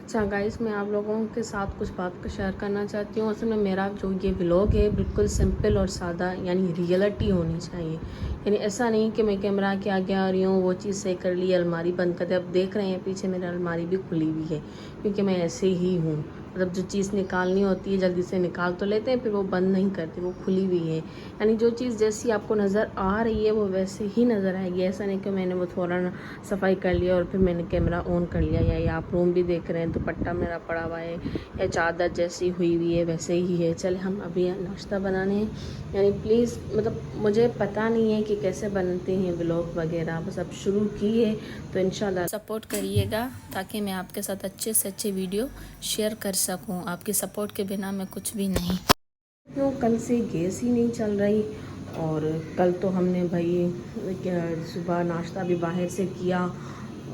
अच्छा गाइस, मैं आप लोगों के साथ कुछ बात को शेयर करना चाहती हूँ। असल में मेरा जो ये व्लॉग है बिल्कुल सिंपल और सादा, यानी रियलिटी होनी चाहिए। यानी ऐसा नहीं कि मैं कैमरा के आगे आ रही हूँ, वो चीज़ सही कर ली, अलमारी बंद कर दे। अब देख रहे हैं पीछे मेरी अलमारी भी खुली हुई है, क्योंकि मैं ऐसे ही हूँ। मतलब जो चीज़ निकालनी होती है जल्दी से निकाल तो लेते हैं, फिर वो बंद नहीं करती, वो खुली हुई है। यानी जो चीज़ जैसी आपको नज़र आ रही है वो वैसे ही नज़र आएगी। ऐसा नहीं कि मैंने वो फ़ौरन सफाई कर लिया और फिर मैंने कैमरा ऑन कर लिया। या ये आप रूम भी देख रहे हैं, दुपट्टा मेरा पड़ा हुआ है या चादर जैसी हुई हुई है वैसे ही है। चले हम अभी नाश्ता बनाने हैं। यानी प्लीज़, मतलब मुझे पता नहीं है कि कैसे बनते हैं व्लॉग वगैरह, बस अब शुरू किए तो इंशाल्लाह सपोर्ट करिएगा ताकि मैं आपके साथ अच्छे से अच्छे वीडियो शेयर कर सकूं। आपकी सपोर्ट के बिना मैं कुछ भी नहीं। तो कल से गैस ही नहीं चल रही, और कल तो हमने भाई सुबह नाश्ता भी बाहर से किया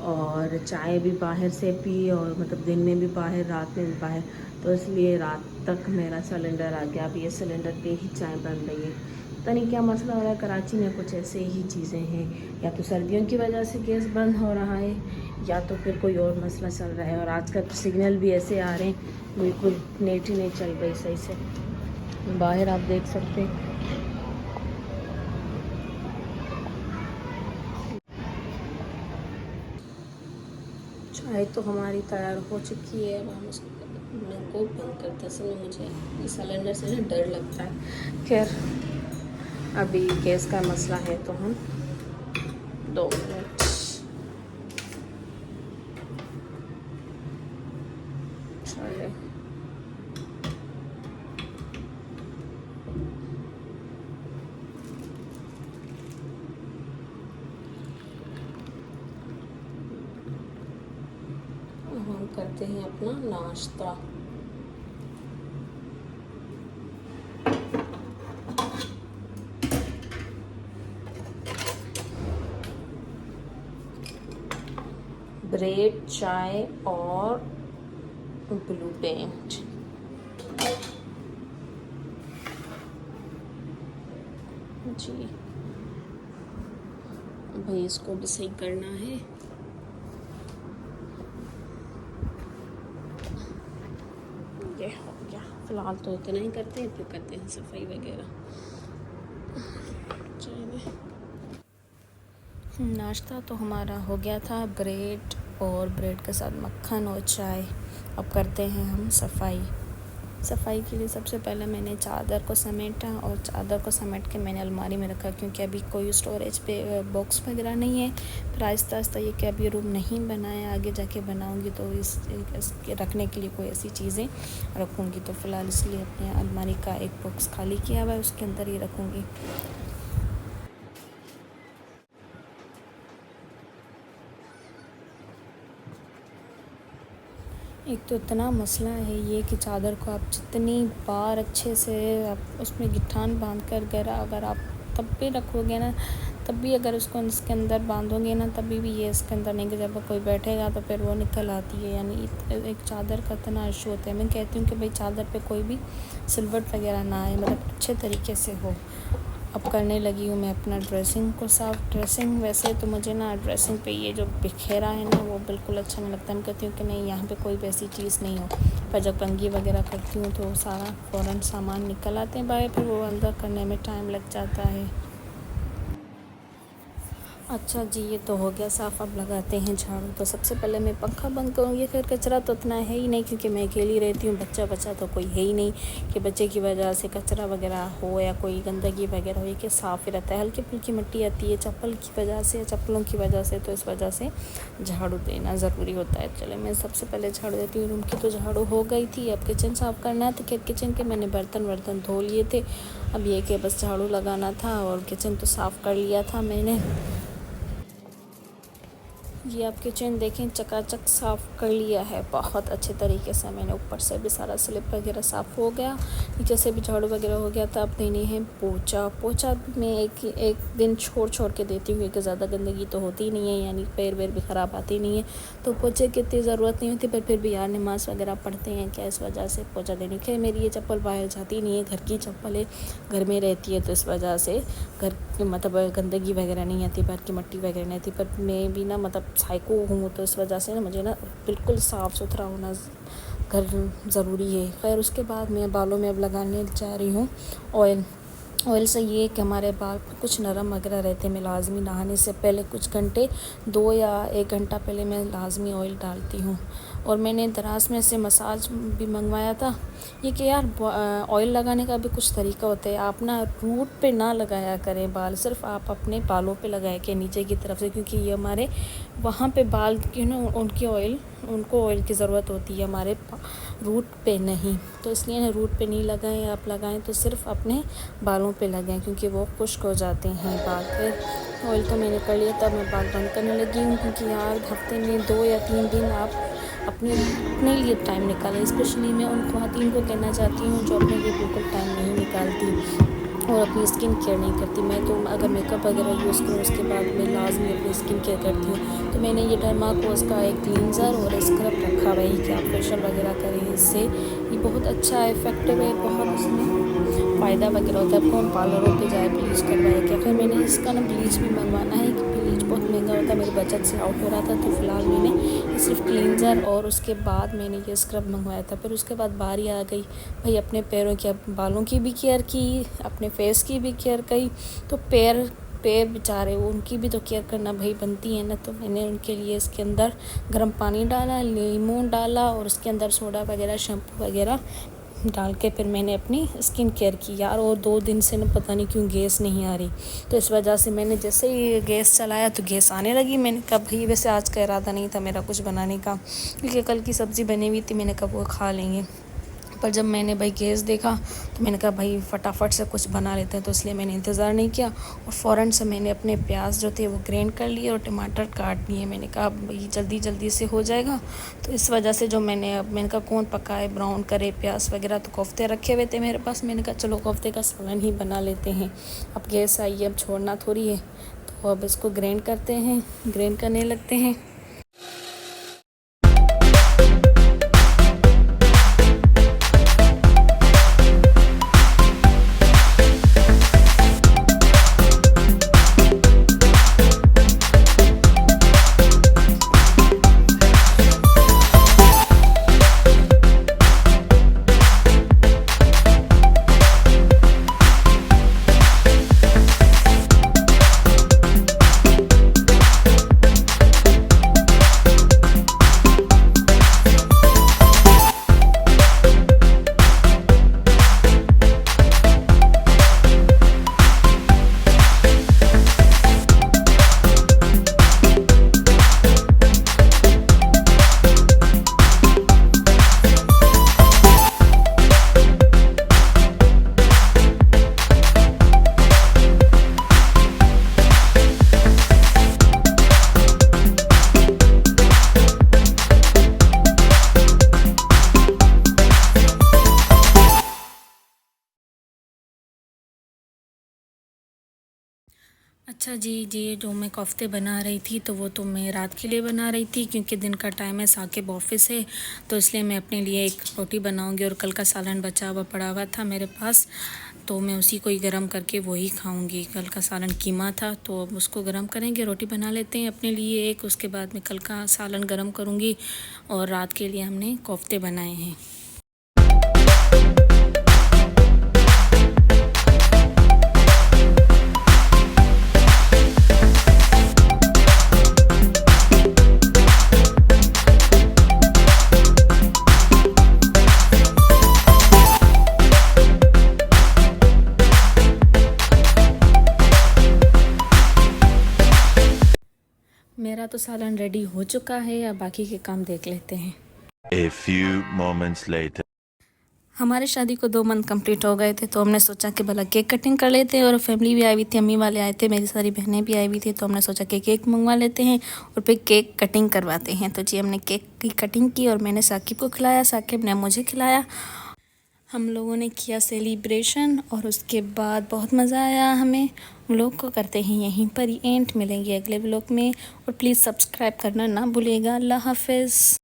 और चाय भी बाहर से पी, और मतलब दिन में भी बाहर, रात में भी बाहर, तो इसलिए रात तक मेरा सिलेंडर आ गया। अब ये सिलेंडर पे ही चाय बन रही है। पता नहीं क्या मसला हो रहा है, कराची में कुछ ऐसे ही चीज़ें हैं, या तो सर्दियों की वजह से गैस बंद हो रहा है या तो फिर कोई और मसला चल रहा है। और आजकल तो सिग्नल भी ऐसे आ रहे हैं, बिल्कुल नेट ही नहीं चल रही सही से। बाहर आप देख सकते हैं। चाय तो हमारी तैयार हो चुकी है, अब हम इसको बंद करते हैं। असल में मुझे इस सिलेंडर से ना डर लगता है। खैर, अभी गैस का मसला है तो हम 2 मिनट। चले, हम करते हैं अपना नाश्ता। ब्रेड, चाय और ब्लू पेंट। जी भाई, इसको भी सही करना है। ये हो गया। फ़िलहाल तो इतना ही करते हैं, फिर करते हैं सफाई वगैरह। चलिए, नाश्ता तो हमारा हो गया था, ब्रेड और ब्रेड के साथ मक्खन और चाय। अब करते हैं हम सफाई। सफाई के लिए सबसे पहले मैंने चादर को समेटा, और चादर को समेट के मैंने अलमारी में रखा, क्योंकि अभी कोई स्टोरेज पे बॉक्स वगैरह नहीं है। फिर आहिस्ता आहिस्ता ये कि अभी रूम नहीं बनाया, आगे जाके बनाऊंगी तो इसके रखने के लिए कोई ऐसी चीज़ें रखूँगी। तो फ़िलहाल इसलिए अपने अलमारी का एक बॉक्स खाली किया हुआ है, उसके अंदर ही रखूँगी। एक तो इतना मसला है ये कि चादर को आप जितनी बार अच्छे से आप उसमें गिठान बांध कर अगर आप तब भी रखोगे ना, तब भी अगर उसको इसके अंदर बांधोगे ना, तभी भी ये इसके अंदर नहीं, जब कोई बैठेगा तो फिर वो निकल आती है। यानी एक चादर का इतना इशू होता है। मैं कहती हूँ कि भाई चादर पे कोई भी सिलवट वगैरह ना आए, मतलब अच्छे तरीके से हो। अब करने लगी हूँ मैं अपना ड्रेसिंग को साफ़। ड्रेसिंग वैसे तो मुझे ना ड्रेसिंग पे ये जो बिखेरा है ना, वो बिल्कुल अच्छा नहीं लगता। मैं कहती हूँ कि नहीं, यहाँ पे कोई वैसी चीज़ नहीं हो। पर जब कंघी वगैरह करती हूँ तो सारा फ़ौरन सामान निकल आते हैं बाहर, फिर वो अंदर करने में टाइम लग जाता है। अच्छा जी, ये तो हो गया साफ़। अब लगाते हैं झाड़ू। तो सबसे पहले मैं पंखा बंद करूँगी। फिर कचरा तो उतना है ही नहीं, क्योंकि मैं अकेली रहती हूँ, बच्चा तो कोई है ही नहीं कि बच्चे की वजह से कचरा वगैरह हो या कोई गंदगी वगैरह हो। कि साफ़ ही रहता है। हल्की फुल्की मिट्टी आती है चप्पल की वजह से या चप्पलों की वजह से, तो इस वजह से झाड़ू देना ज़रूरी होता है। चलो, मैं सबसे पहले झाड़ू देती हूँ। रूम की तो झाड़ू हो गई थी। अब किचन साफ़ करना है, तो किचन के मैंने बर्तन धो लिए थे। अब ये कि बस झाड़ू लगाना था, और किचन तो साफ़ कर लिया था मैंने। ये आप किचन देखें, चकाचक साफ़ कर लिया है बहुत अच्छे तरीके से मैंने। ऊपर से भी सारा स्लिप वगैरह साफ़ हो गया, नीचे से भी झाड़ू वगैरह हो गया था। अब देनी है पोछा मैं एक दिन छोड़ के देती हूँ, क्योंकि ज़्यादा गंदगी तो होती नहीं है, यानी पैर वैर भी ख़राब आती नहीं है, तो पोछे की इतनी ज़रूरत नहीं होती। पर फिर भी यार नमाज़ वगैरह पढ़ते हैं क्या, इस वजह से पोछा देनी। खैर, मेरी ये चप्पल बाहर जाती नहीं है, घर की चप्पल है, घर में रहती है, तो इस वजह से घर मतलब गंदगी वगैरह नहीं आती, बाहर की मट्टी वगैरह नहीं आती। पर मैं भी ना, मतलब साइको हूँ, तो इस वजह से ना मुझे ना बिल्कुल साफ़ सुथरा होना घर ज़रूरी है। खैर उसके बाद मैं बालों में अब लगाने जा रही हूँ ऑयल। ऑयल से ये है कि हमारे बाल कुछ नरम वगैरह रहते हैं। मैं लाज़मी नहाने से पहले कुछ घंटे 2 या 1 घंटा पहले मैं लाज़मी ऑयल डालती हूँ। और मैंने दराज में से मसाज भी मंगवाया था। ये कि यार ऑयल लगाने का भी कुछ तरीका होता है। आप ना रूट पे ना लगाया करें बाल, सिर्फ आप अपने बालों पे लगाया के नीचे की तरफ से, क्योंकि ये हमारे वहाँ पे बाल उनको ऑयल की ज़रूरत होती है, हमारे रूट पे नहीं। तो इसलिए ना रूट पे नहीं लगाएं, आप लगाएं तो सिर्फ अपने बालों पे लगाएं, क्योंकि वो खुश्क हो जाते हैं बाल। फिर ऑयल तो मैंने कर लिया, तब मैं बाल बंद करने लगी हूँ, क्योंकि यार हफ्ते में 2 या 3 दिन आप अपने लिए टाइम निकालें। स्पेशली मैं उन ख़वातीन को कहना चाहती हूँ जो अपने लिए बिल्कुल टाइम नहीं निकालती और अपनी स्किन केयर नहीं करती। मैं तो अगर मेकअप वगैरह यूज़ करूँ उसके बाद मैं लाजमी अपनी स्किन केयर करती हूँ। तो मैंने ये डर्माकोस का एक क्लींजर और स्क्रब रखा हुआ है कि आप फेशियल वगैरह करें इससे। ये बहुत अच्छा इफेक्टिव है, बहुत उसमें फ़ायदा वगैरह होता है। कौन पार्लरों पे जाए ब्लीच करवाए क्या। फिर मैंने इसका ना ब्लीच भी मंगवाना है, कि ब्लीच बहुत महंगा होता है, मेरी बजट से आउट हो रहा था। तो फ़िलहाल मैंने सिर्फ क्लींजर और उसके बाद मैंने ये स्क्रब मंगवाया था। फिर उसके बाद बारी आ गई भाई अपने पैरों की, बालों की भी केयर की, अपने फेस की भी केयर की। तो पैर बेचारे उनकी भी तो केयर करना भाई बनती है ना। तो मैंने उनके लिए इसके अंदर गर्म पानी डाला, नींबू डाला और उसके अंदर सोडा वगैरह शैम्पू वगैरह डाल के फिर मैंने अपनी स्किन केयर की यार। और 2 दिन से ना पता नहीं क्यों गैस नहीं आ रही, तो इस वजह से मैंने जैसे ही गैस चलाया तो गैस आने लगी। मैंने कहा भाई वैसे आज का इरादा नहीं था मेरा कुछ बनाने का, क्योंकि कल की सब्ज़ी बनी हुई थी, मैंने कहा वो खा लेंगे। पर जब मैंने भाई गैस देखा तो मैंने कहा भाई फटाफट से कुछ बना लेते हैं, तो इसलिए मैंने इंतज़ार नहीं किया और फ़ौरन से मैंने अपने प्याज जो थे वो ग्राइंड कर लिए और टमाटर काट लिए। मैंने कहा भाई जल्दी से हो जाएगा। तो इस वजह से जो मैंने कहा कौन पकाए ब्राउन करे प्याज वगैरह, तो कोफ्ते रखे हुए थे मेरे पास। मैंने कहा चलो कोफ्ते का सालन ही बना लेते हैं, अब गैस आई है, अब छोड़ना थोड़ी है। तो अब इसको ग्राइंड करने लगते हैं। अच्छा जी, जो मैं कोफ्ते बना रही थी तो वो तो मैं रात के लिए बना रही थी, क्योंकि दिन का टाइम है, साकिब ऑफिस है, तो इसलिए मैं अपने लिए एक रोटी बनाऊंगी। और कल का सालन बचा हुआ पड़ा हुआ था मेरे पास, तो मैं उसी को ही गरम करके वही खाऊंगी। कल का सालन कीमा था, तो अब उसको गरम करेंगे। रोटी बना लेते हैं अपने लिए एक, उसके बाद मैं कल का सालन गरम करूँगी। और रात के लिए हमने कोफ्ते बनाए हैं। मेरा तो सालन रेडी हो चुका है, अब बाकी के काम देख लेते हैं। A few moments later. हमारे शादी को 2 मंथ कंप्लीट हो गए थे, तो हमने सोचा कि भला केक कटिंग कर लेते हैं। और फैमिली भी आई हुई थी, अम्मी वाले आए थे, मेरी सारी बहनें भी आई हुई थी, तो हमने सोचा कि केक मंगवा लेते हैं और फिर केक कटिंग करवाते हैं। तो जी हमने केक की कटिंग की और मैंने साकिब को खिलाया, साकिब ने मुझे खिलाया। हम लोगों ने किया सेलिब्रेशन और उसके बाद बहुत मज़ा आया हमें। हम लोग को करते हैं यहीं पर ही एंड, मिलेंगे अगले व्लॉग में। और प्लीज़ सब्सक्राइब करना ना भूलिएगा। अल्लाह हाफ़िज़।